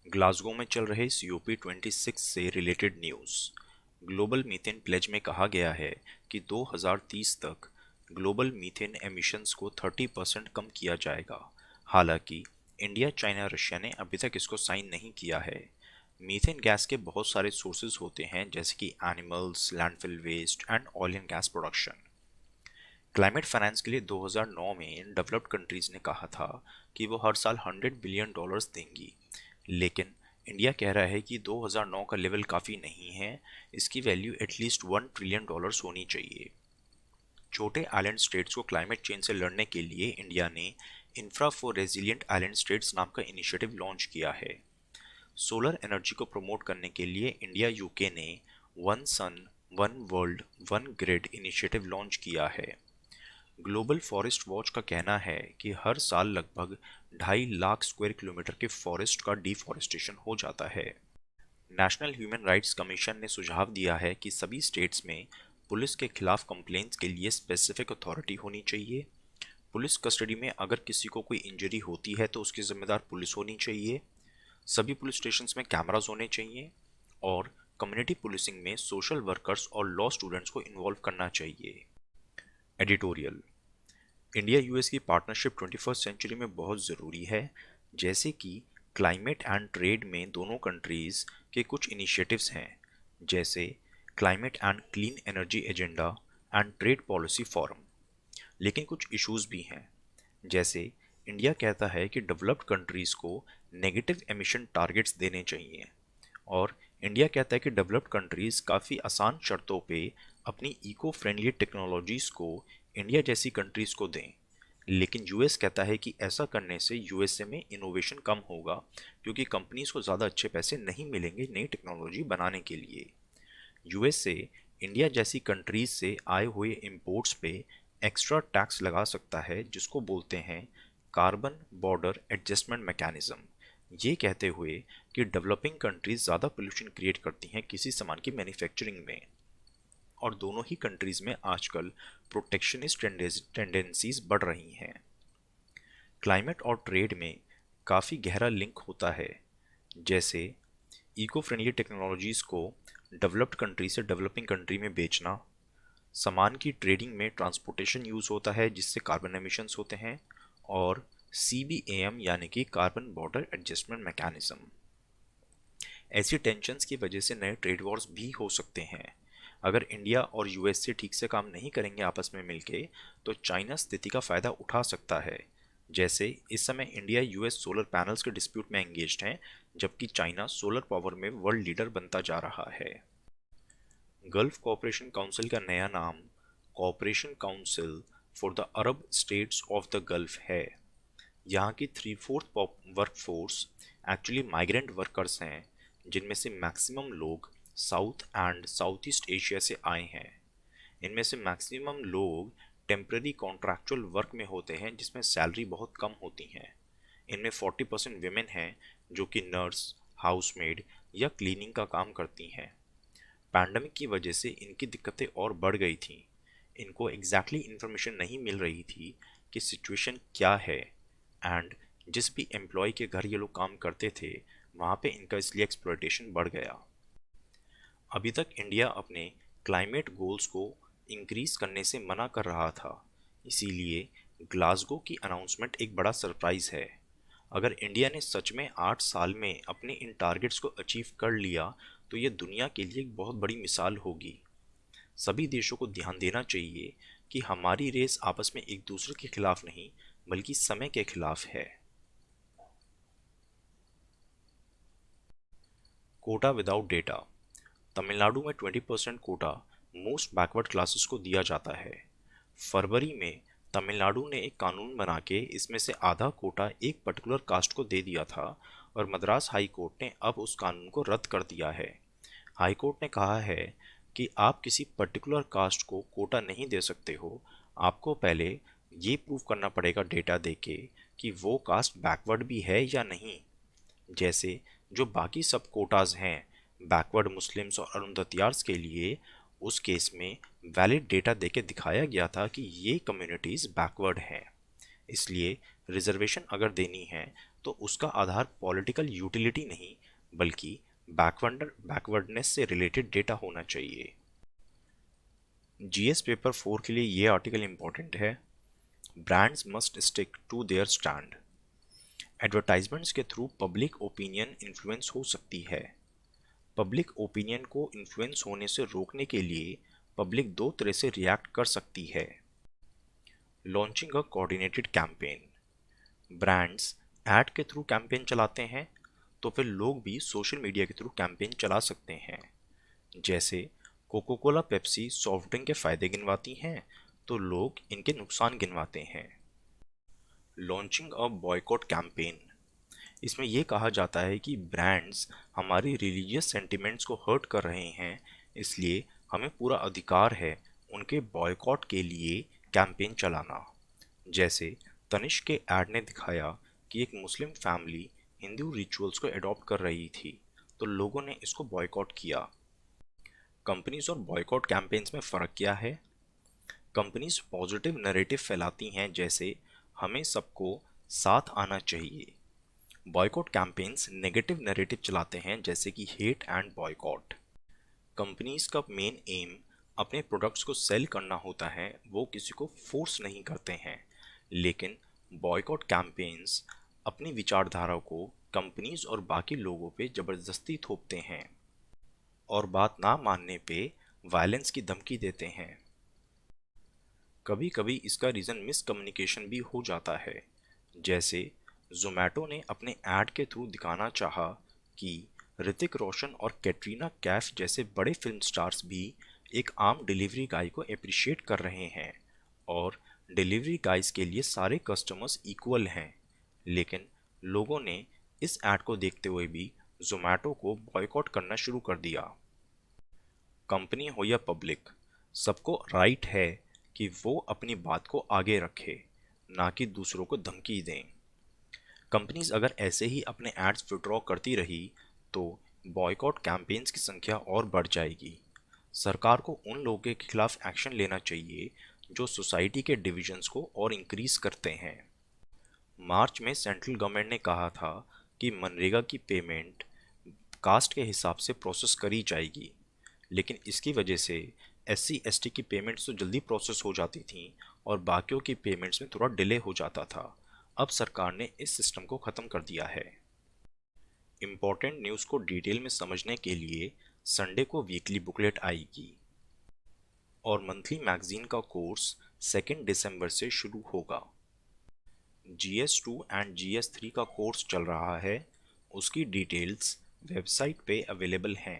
Glasgow में चल रहे COP26 से related news. Global methane pledge में कहा गया है कि 2030 तक ग्लोबल मीथेन एमिशंस को 30% कम किया जाएगा। हालांकि इंडिया, चाइना, रशिया ने अभी तक इसको साइन नहीं किया है। मीथेन गैस के बहुत सारे सोर्सेज होते हैं, जैसे कि animals, landfill waste and oil and gas production. Climate finance के लिए 2009 में डेवलप्ड कंट्रीज ने कहा था कि वो हर साल $100 बिलियन देंगी, लेकिन इंडिया कह रहा है कि 2009 का लेवल काफ़ी नहीं है, इसकी वैल्यू एटलीस्ट $1 ट्रिलियन होनी चाहिए। छोटे आइलैंड स्टेट्स को क्लाइमेट चेंज से लड़ने के लिए इंडिया ने infra for resilient island states नाम का इनिशिएटिव लॉन्च किया है। सोलर एनर्जी को प्रमोट करने के लिए इंडिया यूके ने one sun one world one grid initiative launch किया है। ग्लोबल फॉरेस्ट वॉच का कहना है कि हर साल लगभग 2.5 लाख स्क्वायर किलोमीटर के फॉरेस्ट का डिफॉरेस्टेशन हो जाता है। नेशनल ह्यूमन राइट्स कमीशन ने सुझाव दिया है कि सभी स्टेट्स में पुलिस के खिलाफ कंप्लेंट्स के लिए स्पेसिफिक अथॉरिटी होनी चाहिए। पुलिस कस्टडी में अगर किसी को कोई इंजरी होती है तो उसकी जिम्मेदार पुलिस होनी चाहिए। सभी पुलिस स्टेशंस में कैमरास होने चाहिए और कम्युनिटी पुलिसिंग में सोशल वर्कर्स और लॉ स्टूडेंट्स को इन्वॉल्व करना चाहिए। एडिटोरियल। इंडिया यूएस की पार्टनरशिप 21st सेंचुरी में बहुत ज़रूरी है, जैसे कि क्लाइमेट एंड ट्रेड में दोनों कंट्रीज़ के कुछ इनिशिएटिव्स हैं, जैसे climate and clean energy agenda and trade policy forum. लेकिन कुछ इश्यूज भी हैं, जैसे इंडिया कहता है कि डेवलप्ड कंट्रीज़ को नेगेटिव एमिशन टारगेट्स देने चाहिए, और इंडिया कहता है कि डेवलप्ड कंट्रीज़ काफ़ी आसान शर्तों पे अपनी इको फ्रेंडली टेक्नोलॉजीज़ को इंडिया जैसी कंट्रीज़ को दें। लेकिन यूएस कहता है कि ऐसा करने से यूएसए में इनोवेशन कम होगा, क्योंकि कंपनीज को ज़्यादा अच्छे पैसे नहीं मिलेंगे नई टेक्नोलॉजी बनाने के लिए। यूएसए इंडिया जैसी कंट्रीज से आए हुए इंपोर्ट्स पे एक्स्ट्रा टैक्स लगा सकता है, जिसको बोलते हैं कार्बन बॉर्डर एडजस्टमेंट मैकेनिज्म, ये कहते हुए कि डेवलपिंग कंट्रीज ज़्यादा पोल्यूशन क्रिएट करती हैं किसी सामान की मैन्युफैक्चरिंग में, और दोनों ही कंट्रीज में आजकल प्रोटेक्शनिस्ट टेंडेंसीज बढ़ रही हैं। क्लाइमेट और ट्रेड में काफ़ी गहरा लिंक होता है, जैसे इको फ्रेंडली टेक्नोलॉजीज़ को डेवलप्ड कंट्री से डेवलपिंग कंट्री में बेचना, सामान की ट्रेडिंग में ट्रांसपोर्टेशन यूज़ होता है जिससे कार्बन एमिशंस होते हैं, और CBAM यानी कि कार्बन बॉर्डर एडजस्टमेंट मैकेनिज्म। ऐसी टेंशन्स की वजह से नए ट्रेड वॉर्स भी हो सकते हैं। अगर इंडिया और यूएस से ठीक से काम नहीं करेंगे आपस में मिलके, तो चाइना स्थिति का फ़ायदा उठा सकता है। जैसे इस समय इंडिया यूएस सोलर पैनल्स के डिस्प्यूट में एंगेज्ड है, जबकि चाइना सोलर पावर में वर्ल्ड लीडर बनता जा रहा है। गल्फ कोऑपरेशन काउंसिल का नया नाम cooperation council for the Arab states of the gulf है। यहाँ की 3/4 वर्कफोर्स एक्चुअली माइग्रेंट वर्कर्स हैं, जिनमें से मैक्सिमम लोग south and south east Asia से आए हैं। इनमें से मैक्सिमम लोग टेम्पररी कॉन्ट्रैक्चुअल वर्क में होते हैं, जिसमें सैलरी बहुत कम होती हैं। इनमें 40% विमेन हैं, जो कि नर्स, हाउसमेड या क्लीनिंग का काम करती हैं। पैंडमिक की वजह से इनकी दिक्कतें और बढ़ गई थीं। इनको एग्जैक्टली इन्फॉर्मेशन नहीं मिल रही थी कि सिचुएशन क्या है, एंड जिस भी एम्प्लॉय के घर ये लोग काम करते थे, वहाँ पे इनका इसलिए एक्सप्लॉयटेशन बढ़ गया। अभी तक इंडिया अपने क्लाइमेट गोल्स को इंक्रीज करने से मना कर रहा था, इसीलिए ग्लासगो की अनाउंसमेंट एक बड़ा सरप्राइज है। अगर इंडिया ने सच में 8 साल में अपने इन टारगेट्स को अचीव कर लिया, तो ये दुनिया के लिए एक बहुत बड़ी मिसाल होगी। सभी देशों को ध्यान देना चाहिए कि हमारी रेस आपस में एक दूसरे के खिलाफ नहीं, बल्कि समय के खिलाफ है। Kota without data. तमिलनाडु में 20% कोटा मोस्ट बैकवर्ड क्लासेस को दिया जाता है। फरवरी में तमिलनाडु ने एक कानून बना के इसमें से आधा कोटा एक पर्टिकुलर कास्ट को दे दिया था, और मद्रास हाई कोर्ट ने अब उस कानून को रद्द कर दिया है। हाई कोर्ट ने कहा है कि आप किसी पर्टिकुलर कास्ट को कोटा नहीं दे सकते हो, आपको पहले ये प्रूव करना पड़ेगा डेटा देके कि वो कास्ट बैकवर्ड भी है या नहीं। जैसे जो बाकी सब कोटाज हैं बैकवर्ड मुस्लिम्स और अरुंधतियार्स के लिए, उस केस में वैलिड डेटा देके दिखाया गया था कि ये कम्युनिटीज़ बैकवर्ड हैं। इसलिए रिजर्वेशन अगर देनी है तो उसका आधार पॉलिटिकल यूटिलिटी नहीं बल्कि बैकवर्डनेस से रिलेटेड डेटा होना चाहिए। जीएस पेपर 4 के लिए ये आर्टिकल इंपॉर्टेंट है। Brands must stick to their stand. Advertisements के थ्रू पब्लिक ओपिनियन इन्फ्लुएंस हो सकती है। पब्लिक ओपिनियन को इन्फ्लुएंस होने से रोकने के लिए पब्लिक दो तरह से रिएक्ट कर सकती है। Launching a coordinated campaign. Brands ad के थ्रू कैंपेन चलाते हैं तो फिर लोग भी सोशल मीडिया के थ्रू कैंपेन चला सकते हैं। जैसे Coca Cola Pepsi soft drink के फायदे गिनवाती हैं तो लोग इनके नुकसान गिनवाते हैं। Launching a boycott campaign. इसमें यह कहा जाता है कि ब्रांड्स हमारी रिलीजियस सेंटिमेंट्स को हर्ट कर रहे हैं, इसलिए हमें पूरा अधिकार है उनके बॉयकॉट के लिए कैंपेन चलाना। जैसे तनिष्क के ऐड ने दिखाया कि एक मुस्लिम फैमिली हिंदू रिचुअल्स को अडॉप्ट कर रही थी, तो लोगों ने इसको बॉयकॉट किया। कंपनीज और बॉयकॉट कैंपेन्स में फ़र्क क्या है? कंपनीज पॉजिटिव नैरेटिव फैलाती हैं, जैसे हमें सबको साथ आना चाहिए। बॉयकॉट कैंपेन्स नेगेटिव नैरेटिव चलाते हैं, जैसे कि हेट एंड बॉयकॉट। कंपनीज का मेन एम अपने प्रोडक्ट्स को सेल करना होता है, वो किसी को फोर्स नहीं करते हैं। लेकिन बॉयकॉट कैंपेन्स अपनी विचारधारा को कंपनीज और बाकी लोगों पे ज़बरदस्ती थोपते हैं और बात ना मानने पे वायलेंस की धमकी देते हैं। कभी कभी इसका रीज़न मिसकम्युनिकेशन भी हो जाता है। जैसे जोमेटो ने अपने ऐड के थ्रू दिखाना चाहा कि ऋतिक रोशन और कैटरीना कैफ जैसे बड़े फिल्म स्टार्स भी एक आम डिलीवरी गाय को अप्रिशिएट कर रहे हैं और डिलीवरी गाइस के लिए सारे कस्टमर्स इक्वल हैं। लेकिन लोगों ने इस ऐड को देखते हुए भी जोमेटो को बॉयकॉट करना शुरू कर दिया। कंपनी हो या पब्लिक, सबको राइट है कि वो अपनी बात को आगे रखे, ना कि दूसरों को धमकी दें। कंपनीज अगर ऐसे ही अपने एड्स विड्रॉ करती रही तो बॉयकॉट कैंपेन्स की संख्या और बढ़ जाएगी। सरकार को उन लोगों के खिलाफ एक्शन लेना चाहिए जो सोसाइटी के डिविजन्स को और इंक्रीज करते हैं। मार्च में सेंट्रल गवर्नमेंट ने कहा था कि मनरेगा की पेमेंट कास्ट के हिसाब से प्रोसेस करी जाएगी, लेकिन इसकी वजह से SC ST की पेमेंट्स तो जल्दी प्रोसेस हो जाती थी और बाकियों की पेमेंट्स में थोड़ा डिले हो जाता था। अब सरकार ने इस सिस्टम को ख़त्म कर दिया है। इम्पॉर्टेंट न्यूज़ को डिटेल में समझने के लिए संडे को वीकली बुकलेट आएगी और मंथली मैगजीन का कोर्स 2 दिसंबर से शुरू होगा। GS2 एंड GS3 का कोर्स चल रहा है, उसकी डिटेल्स वेबसाइट पे अवेलेबल हैं।